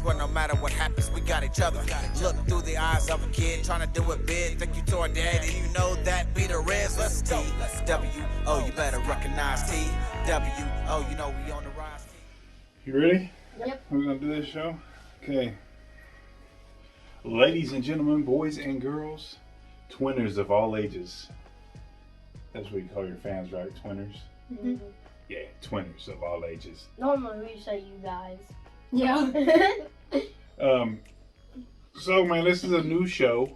where no matter what happens, we got each other. Look through the eyes of a kid trying to do it big. Think you to our dad, and you know that be the Reds. Let's T-W-O, you better recognize T-W-O, you know we on the rise. You ready? Yep. We're gonna do this show? Okay. Ladies and gentlemen, boys and girls, twinners of all ages. That's what you call your fans, right? Twinners? Mm-hmm. Yeah, twinners of all ages. Normally we say you guys. Yeah. So, man, this is a new show.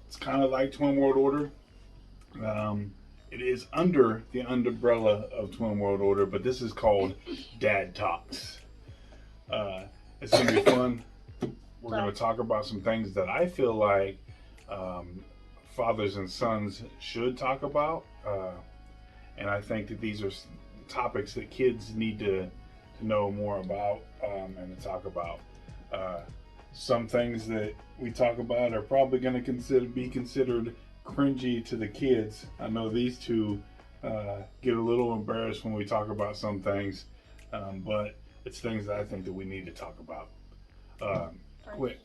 It's kind of like Twin World Order. It is under the umbrella of Twin World Order, but this is called Dad Talks. It's going to be fun. We're going to talk about some things that I feel like fathers and sons should talk about. And I think that these are topics that kids need to know more about and to talk about. Some things that we talk about are probably going to be considered cringy to the kids. I know these two get a little embarrassed when we talk about some things, but it's things that I think that we need to talk about. Quick.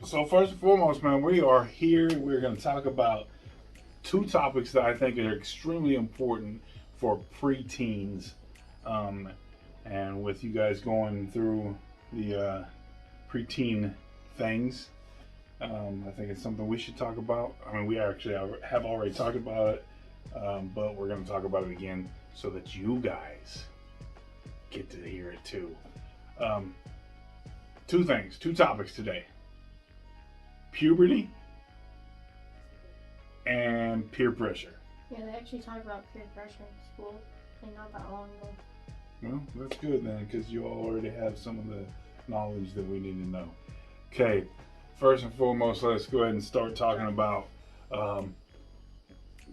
So first and foremost, man, we are here. We're going to talk about two topics that I think are extremely important for preteens. And with you guys going through the preteen things, I think it's something we should talk about. I mean, we actually have already talked about it, but we're going to talk about it again so that you guys get to hear it too. Two topics today: puberty and peer pressure. Yeah, they actually talk about peer pressure in school, and not that long ago. Well, that's good then, because you all already have some of the knowledge that we need to know. Okay, first and foremost, let's go ahead and start talking about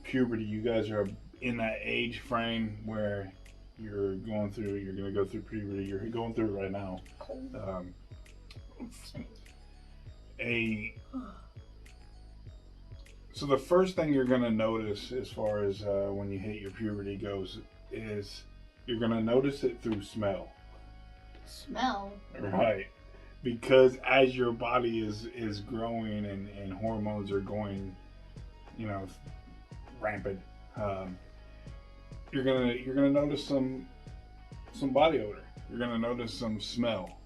puberty. You guys are in that age frame where you're going to go through puberty. You're going through it right now. So the first thing you're going to notice as far as when you hit your puberty goes is you're going to notice it through smell. Smell? Right. Because as your body is growing and hormones are going, rampant, you're gonna notice some body odor. You're gonna notice some smell.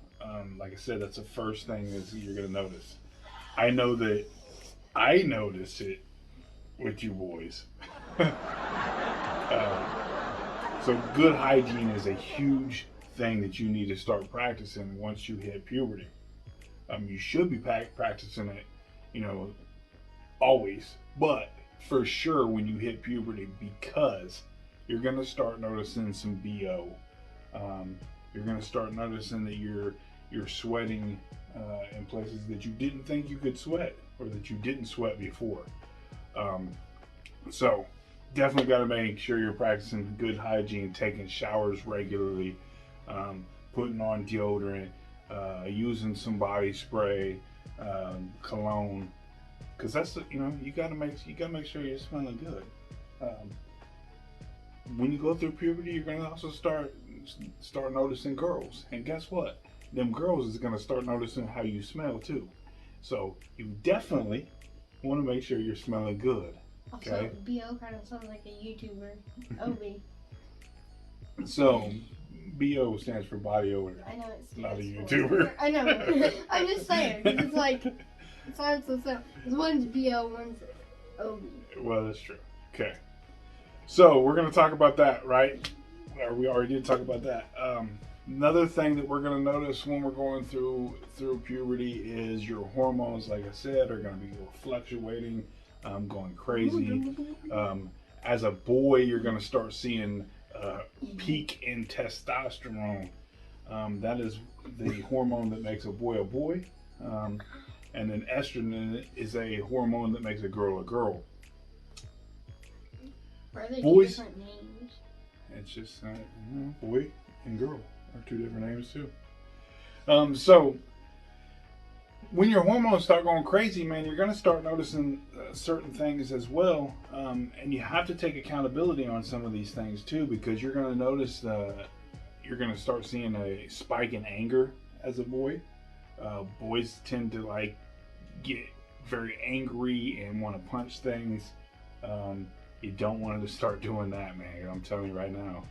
Like I said, that's the first thing is you're gonna notice. I know that I notice it with you boys. So good hygiene is a huge thing that you need to start practicing once you hit puberty. You should be practicing it, always, but for sure when you hit puberty, because you're going to start noticing some BO. You're going to start noticing that you're sweating in places that you didn't think you could sweat or that you didn't sweat before. So definitely got to make sure you're practicing good hygiene, taking showers regularly, putting on deodorant, using some body spray, cologne, because that's you got to make sure you're smelling good. When you go through puberty, you're going to also start noticing girls, and guess what? Them girls is going to start noticing how you smell too. So you definitely want to make sure you're smelling good. Okay. Also, BO kind of sounds like a YouTuber. OB. So BO stands for body odor. I know it's not a YouTuber. I know. I'm just saying. It's like, it sounds so simple. One's BO, one's OB. Well, that's true. Okay. So we're going to talk about that, right? Or we already did talk about that. Another thing that we're going to notice when we're going through puberty is your hormones, like I said, are going to be fluctuating, going crazy. As a boy, you're going to start seeing peak in testosterone. That is the hormone that makes a boy a boy. And then estrogen is a hormone that makes a girl a girl. Are they Boys, two different names? It's just boy and girl are two different names too. So when your hormones start going crazy, man, you're going to start noticing certain things as well. And you have to take accountability on some of these things too, because you're going to notice you're going to start seeing a spike in anger as a boy. Boys tend to like get very angry and want to punch things. You don't want to start doing that, man. I'm telling you right now.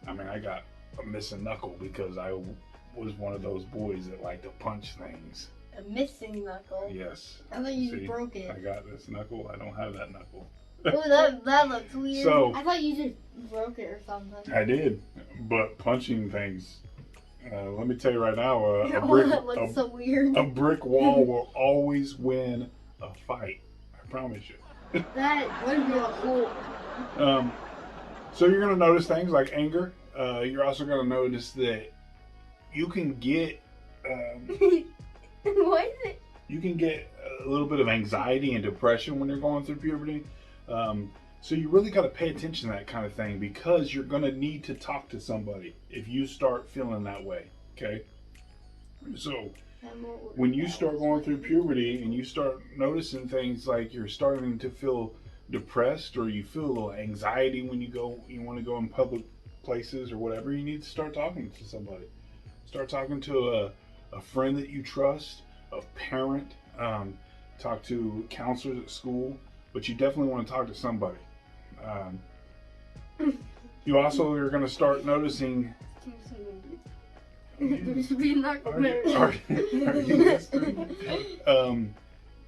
I mean, I got a missing knuckle because I was one of those boys that like to punch things. A missing knuckle. Yes. I thought you See, just broke it. I got this knuckle. I don't have that knuckle. Oh, that looks weird. So, I thought you just broke it or something. I did, but punching things. Let me tell you right now, That looks so weird. a brick wall will always win a fight. I promise you. That would be cool. So you're going to notice things like anger. You're also going to notice that you can get What is it? you can get a little bit of anxiety and depression when you're going through puberty. So you really got to pay attention to that kind of thing because you're going to need to talk to somebody if you start feeling that way. Okay. So when you start going through puberty and you start noticing things like you're starting to feel depressed or you feel a little anxiety when you want to go in public places or whatever, you need to start talking to somebody. Start talking to a friend that you trust, a parent, talk to counselors at school, but you definitely want to talk to somebody. You also are going to start noticing. There's be knuckle there.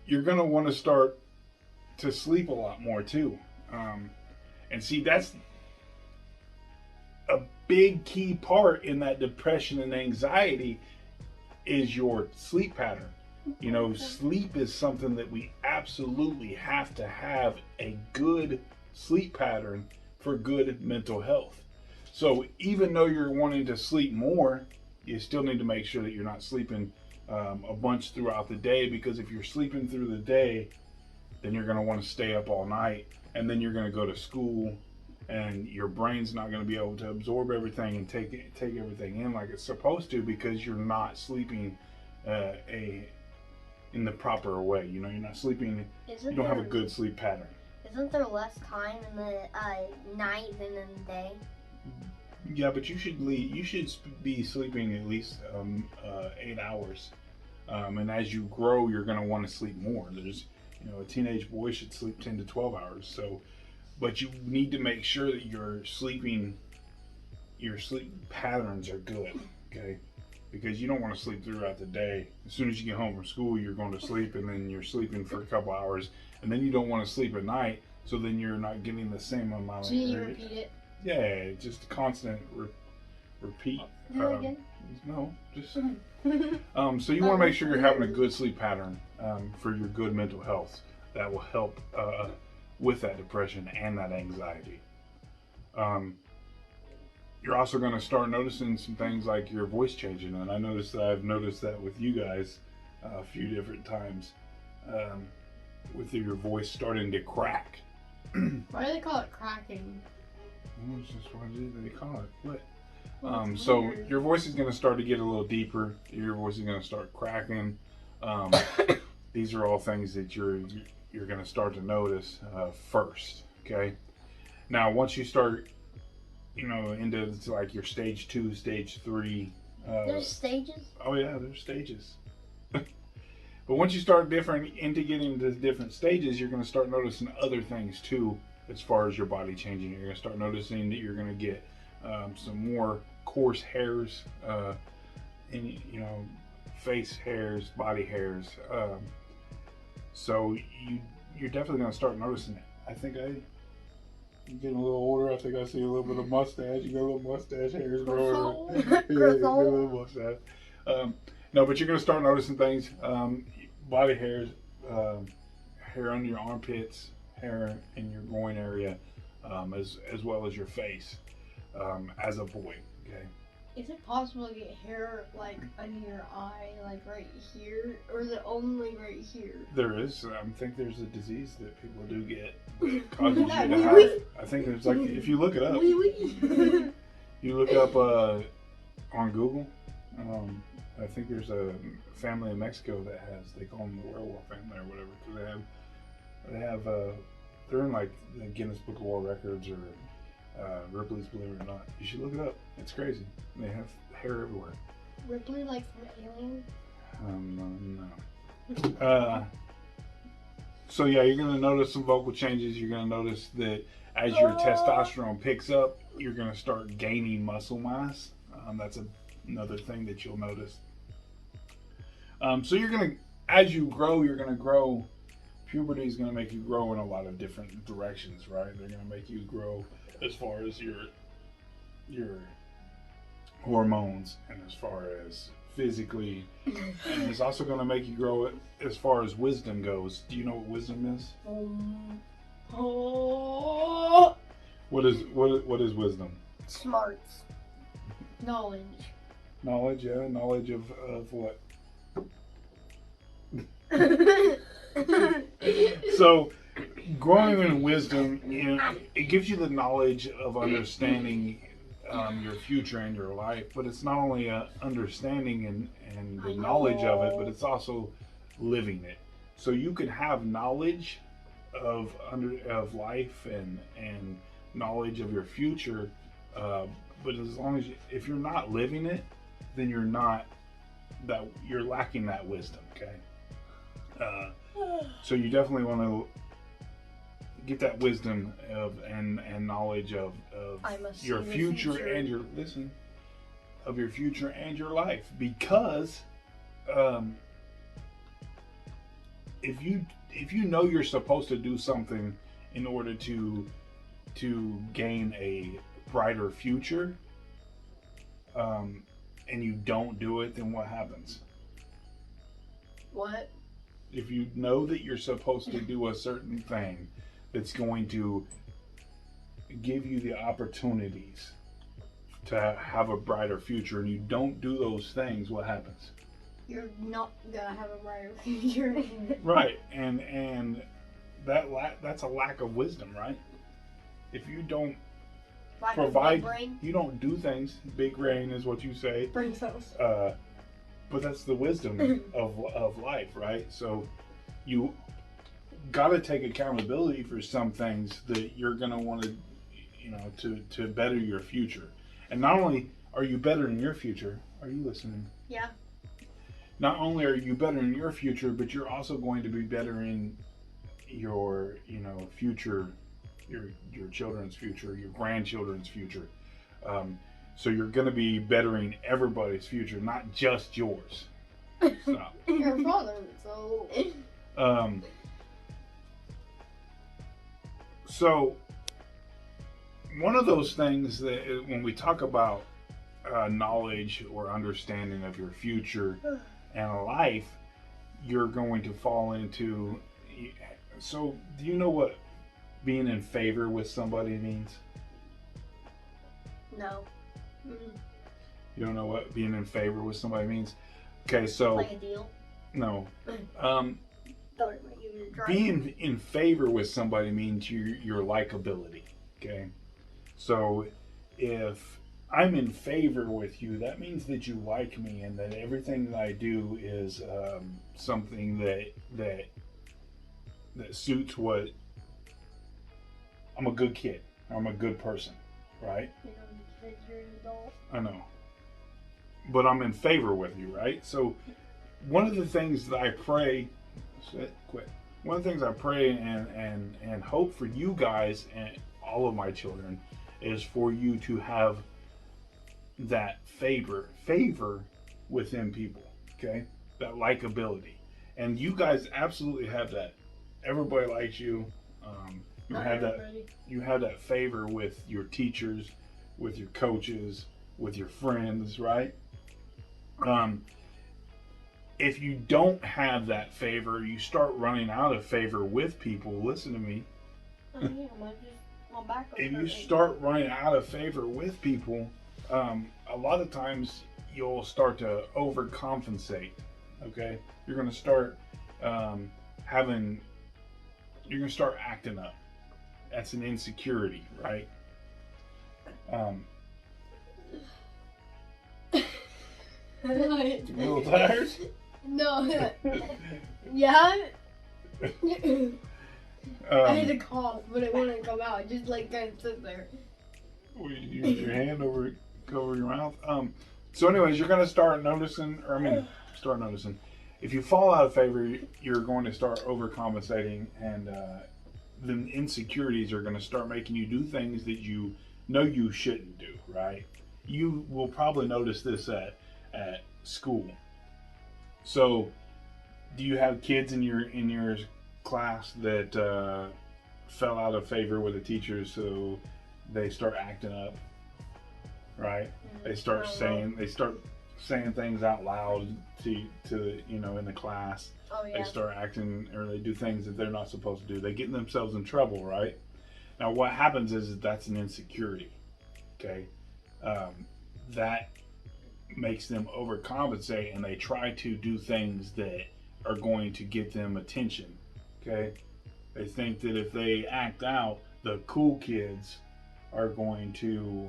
You're going to want to start to sleep a lot more too. And see, that's a big key part in that depression and anxiety is your sleep pattern. You know, sleep is something that we absolutely have to have a good sleep pattern for good mental health. So even though you're wanting to sleep more, you still need to make sure that you're not sleeping a bunch throughout the day, because if you're sleeping through the day, then you're going to want to stay up all night, and then you're going to go to school and your brain's not going to be able to absorb everything and take everything in like it's supposed to, because you're not sleeping in the proper way. You know, you're not sleeping. You don't have a good sleep pattern. Isn't there less time in the night than in the day? Yeah, but you should be sleeping at least 8 hours, and as you grow, you're going to want to sleep more. A teenage boy should sleep 10 to 12 hours. So, but you need to make sure that your sleep patterns are good, okay? Because you don't want to sleep throughout the day. As soon as you get home from school, you're going to sleep, and then you're sleeping for a couple hours, and then you don't want to sleep at night, so then you're not getting the same amount of. So you repeat it? Yeah, just a constant repeat. Do it again? No, just so you want to make sure you're having a good sleep pattern for your good mental health. That will help with that depression and that anxiety. You're also going to start noticing some things like your voice changing, and I've noticed that with you guys a few different times, with your voice starting to crack. Why do they call it cracking? Well, it's just what they call it. What? So your voice is going to start to get a little deeper. Your voice is going to start cracking. These are all things that you're going to start to notice first. Okay. Now, once you start, into like your stage 2, stage 3. There's stages? Oh yeah, there's stages. But once you start getting into different stages, you're going to start noticing other things too, as far as your body changing. You're going to start noticing that you're going to get some more coarse hairs, face hairs, body hairs. So you're definitely going to start noticing it. I think I'm getting a little older. I think I see a little bit of mustache. You got a little mustache hairs growing. Yeah, you got a little mustache. No, but you're going to start noticing things. Body hairs, hair under your armpits, hair in your groin area, as well as your face, as a boy. Okay. Is it possible to get hair like under your eye, like right here, or is it only right here? There is. I think there's a disease that people do get that causes you to have. I think there's like, if you look it up, you look up on Google. I think there's a family in Mexico that they call them the werewolf family or whatever, because they're in like the Guinness Book of World Records or Ripley's Believe It or Not. You should look it up. It's crazy. They have hair everywhere. Ripley like from Alien? No. So yeah, you're gonna notice some vocal changes. You're gonna notice that as your testosterone picks up, you're gonna start gaining muscle mass. That's another thing that you'll notice. So you're gonna, as you grow, you're gonna grow. Puberty is gonna make you grow in a lot of different directions, right? They're gonna make you grow as far as your hormones and as far as physically, and it's also going to make you grow as far as wisdom goes. Do you know what wisdom is? What is wisdom? Smarts. Knowledge. Knowledge, yeah. Knowledge of what? So, growing in wisdom, it gives you the knowledge of understanding your future and your life, but it's not only understanding and the knowledge of it, but it's also living it. So you can have knowledge of life and knowledge of your future, but as long as if you're not living it, then you're lacking that wisdom. Okay, so you definitely want to get that wisdom and knowledge of your future and your of your future and your life, because if you know you're supposed to do something in order to gain a brighter future, and you don't do it, then what happens? What? If you know that you're supposed to do a certain thing that's going to give you the opportunities to have a brighter future, and you don't do those things, what happens? You're not gonna have a brighter future. Right, and that's a lack of wisdom, right? If you don't provide, you don't do things. Big brain is what you say. Brain cells. But that's the wisdom of life, right? So you got to take accountability for some things that you're going to want to, to better your future. And not only are you better in your future, are you listening? Yeah. Not only are you better in your future, but you're also going to be better in your, future, your children's future, your grandchildren's future. So you're going to be bettering everybody's future, not just yours. So, Your father, so. So one of those things that when we talk about knowledge or understanding of your future and life, you're going to fall into. So do you know what being in favor with somebody means? No. You don't know what being in favor with somebody means? Okay, so Like a deal? no. Being Being in favor with somebody means your likability. Okay, so if I'm in favor with you, that means that you like me and that everything that I do is something that suits what I'm a good kid. I'm a good person, right? because you're an adult. I know. But I'm in favor with you, right? So one of the things that I pray, one of the things I pray and hope for you guys and all of my children is for you to have that favor within people, okay? That likability. And you guys absolutely have that. Everybody likes you. You have that favor with your teachers, with your coaches, with your friends, right? If you don't have that favor, you start running out of favor with people. Listen to me. If you start running out of favor with people, a lot of times you'll start to overcompensate. Okay, you're going to start you're going to start acting up. That's an insecurity, right? What? A little tired? No. Yeah. I had to cough, but it wouldn't come out. It just kind of sit there. Use your hand over your mouth. So anyways, you're gonna start noticing, if you fall out of favor, you're going to start overcompensating, and the insecurities are going to start making you do things that you know you shouldn't do. Right? You will probably notice this at school. So, do you have kids in your class that fell out of favor with the teachers, so they start acting up? Right? They start saying things out loud to in the class. Oh, yeah. They start acting, or they do things that they're not supposed to do. They get themselves in trouble, right? Now what happens is that's an insecurity. Okay, that makes them overcompensate, and they try to do things that are going to get them attention. Okay, they think that if they act out, the cool kids are going to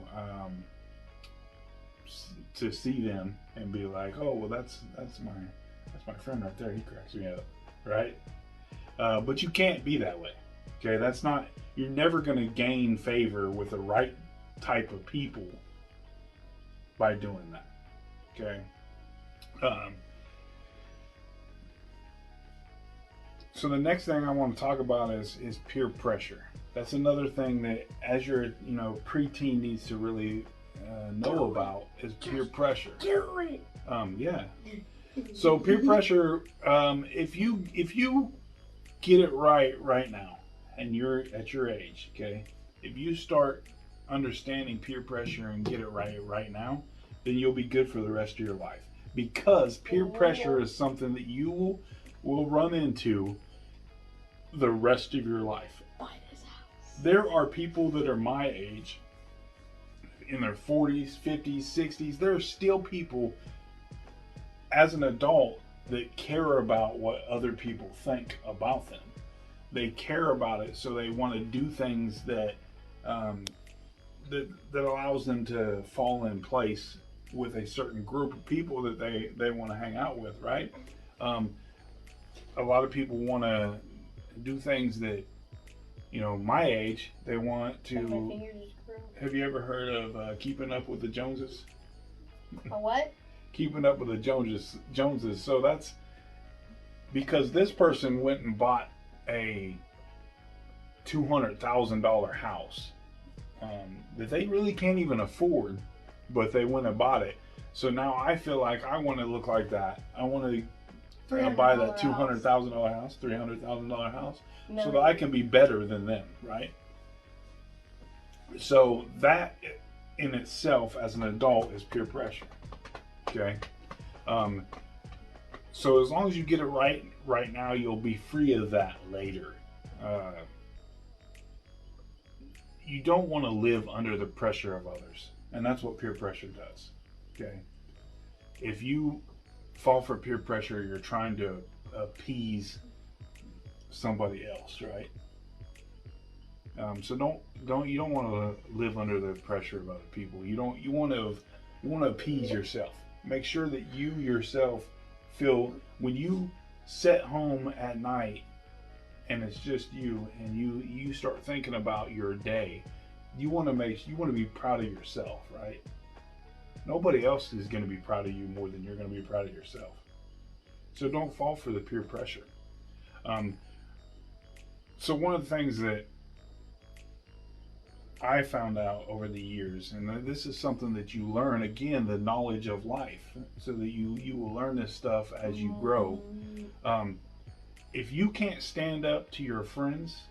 see them and be like, oh, well, that's my friend right there. He cracks me up, right? But you can't be that way. Okay, that's not. You're never going to gain favor with the right type of people by doing that. Okay. So the next thing I want to talk about is peer pressure. That's another thing that, as your preteen needs to really know about, is peer pressure. Do it. Yeah. So peer pressure, if you get it right now, and you're at your age, okay, if you start understanding peer pressure and get it right now, then you'll be good for the rest of your life. Because peer pressure is something that you will run into the rest of your life. There are people that are my age, in their 40s, 50s, 60s. There are still people as an adult that care about what other people think about them. They care about it, so they want to do things that that allows them to fall in place with a certain group of people that they want to hang out with, right? A lot of people want to do things that, my age, they want to. Have you ever heard of Keeping Up with the Joneses? A what? Keeping Up with the Joneses. So that's because this person went and bought a $200,000 house that they really can't even afford, but they went and bought it. So now I feel like I want to look like that. I want to buy that $200,000 house, $300,000 house, so that I can be better than them, right? So that in itself, as an adult, is peer pressure. Okay. So as long as you get it right now, you'll be free of that later. You don't want to live under the pressure of others, and that's what peer pressure does. Okay. If you fall for peer pressure, you're trying to appease somebody else, right? So you don't want to live under the pressure of other people. You want to appease yourself. Make sure that you yourself feel, when you sit home at night and it's just you, and you start thinking about your day, you want to be proud of yourself, right? Nobody else is going to be proud of you more than you're going to be proud of yourself. So don't fall for the peer pressure. So one of the things that I found out over the years, and this is something that you learn, again, the knowledge of life, so that you will learn this stuff as you grow. If you can't stand up to your friends,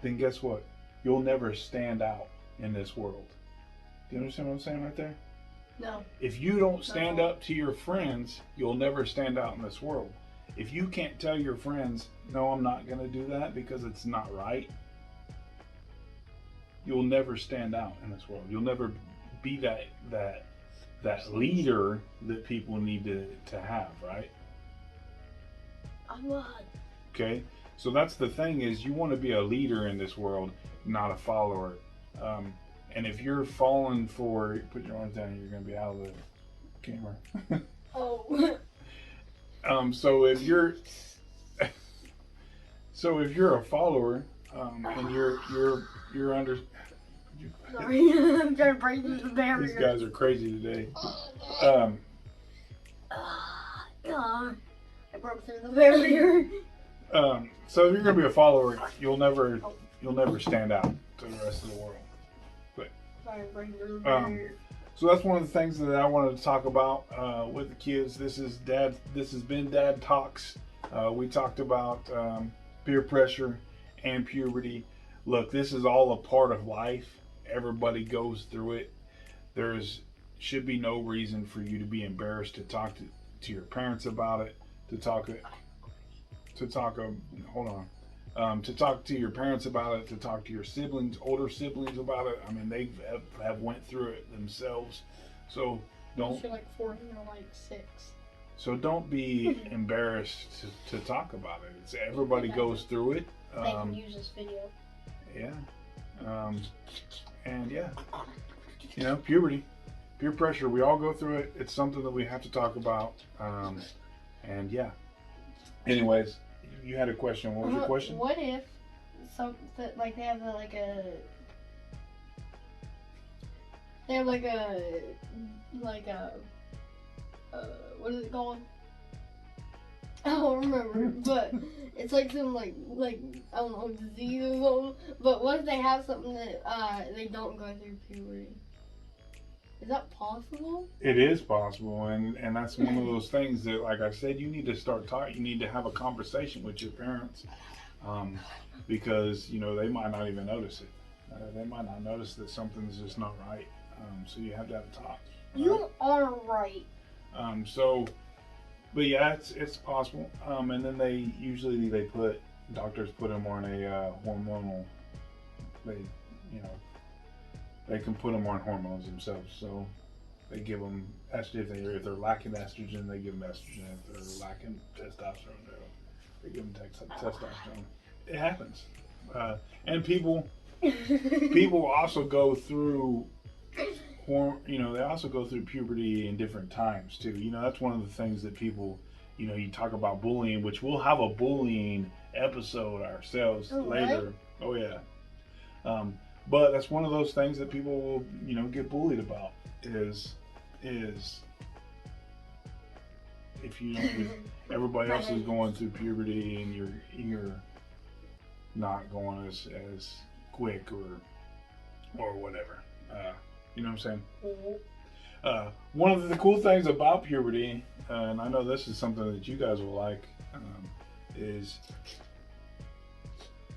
then guess what? You'll never stand out in this world. Do you understand what I'm saying right there? No. If you don't stand up to your friends, you'll never stand out in this world. If you can't tell your friends, no, I'm not going to do that because it's not right, you'll never stand out in this world. You'll never be that leader that people need to have, right? I'm not. Okay, so that's the thing, is you want to be a leader in this world, not a follower. And if you're falling for, put your arms down, you're going to be out of the camera. Oh. So if you're a follower, and you're under, Sorry, I'm trying to break through the barrier. These guys are crazy today. I broke through the barrier. So if you're gonna be a follower, you'll never stand out to the rest of the world. Trying to break through the barrier. So that's one of the things that I wanted to talk about with the kids. This has been Dad Talks. We talked about peer pressure and puberty. Look, this is all a part of life. Everybody goes through it. Should be no reason for you to be embarrassed to talk to your parents about it. To talk to your parents about it. To talk to your siblings, older siblings about it. I mean, they have went through it themselves. So don't. You're like 4 and you're like 6. So don't be embarrassed to talk about it. Everybody goes through it. They can use this video. Yeah. And yeah, puberty, peer pressure, we all go through it. It's something that we have to talk about. And yeah. Anyways, you had a question. What was your question? What if they have what is it called? I don't remember, but it's like some like I don't know, disease or something. But what if they have something that they don't go through puberty? Is that possible? It is possible, and that's one of those things that, like I said, you need to start talking. You need to have a conversation with your parents, because they might not even notice it. They might not notice that something's just not right. So you have to have a talk. You are right. But yeah, it's possible. And then doctors put them on a hormonal. They can put them on hormones themselves. So they give them estrogen. If they're lacking estrogen, they give them estrogen. If they're lacking testosterone, they give them testosterone. It happens. And people also go through. They also go through puberty in different times too. That's one of the things that people, you talk about bullying, which we'll have a bullying episode ourselves later. Right? Oh yeah. But that's one of those things that people will, get bullied about is if everybody else is going through puberty and you're not going as quick or whatever. You know what I'm saying? One of the cool things about puberty, and I know this is something that you guys will like, is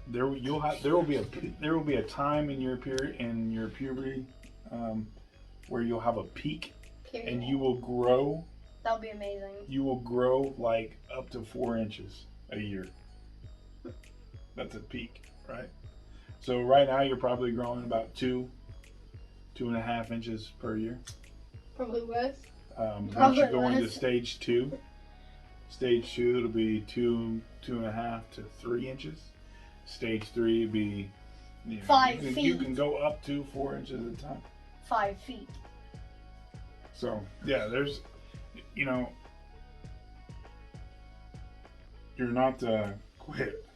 there will be a time in your puberty where you'll have a peak. Period. And you will grow. That'll be amazing. You will grow like up to 4 inches a year. That's a peak, right? So right now you're probably growing about 2.5 inches per year. Probably less. Once you go into stage 2, it'll be 2.5 to 3 inches. Stage 3 would be 5 feet. You can go up to 4 inches at a time. 5 feet. So yeah, there's, you're not quit.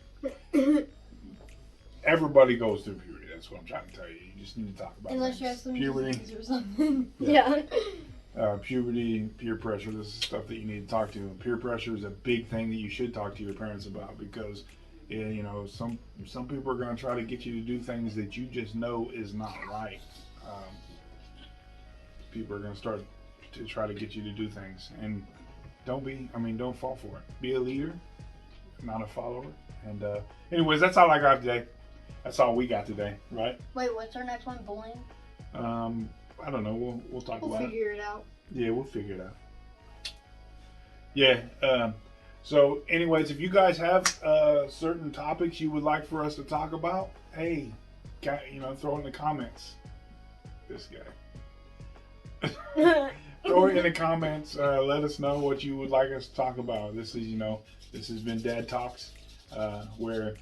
Everybody goes through puberty. That's what I'm trying to tell you. You just need to talk about unless you have some puberty disease or something. Yeah. Puberty, peer pressure. This is stuff that you need to talk to. Peer pressure is a big thing that you should talk to your parents about because, some people are going to try to get you to do things that you just know is not right. People are going to start to try to get you to do things, and don't fall for it. Be a leader, not a follower. And anyways, that's all I got today. That's all we got today, right? Wait, what's our next one? Bullying? I don't know. We'll talk about it. We'll figure it out. Yeah, we'll figure it out. Yeah. So, anyways, if you guys have certain topics you would like for us to talk about, hey, throw it in the comments. This guy. Throw it in the comments. Let us know what you would like us to talk about. This has been Dad Talks, where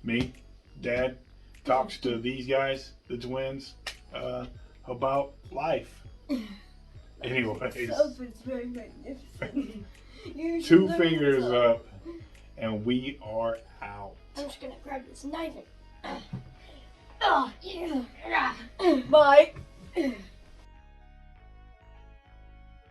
me, Dad, talks to these guys, the twins, about life. Anyways, It's very magnificent. 2 fingers up, and we are out. I'm just gonna grab this knife and. Oh, yeah. Bye.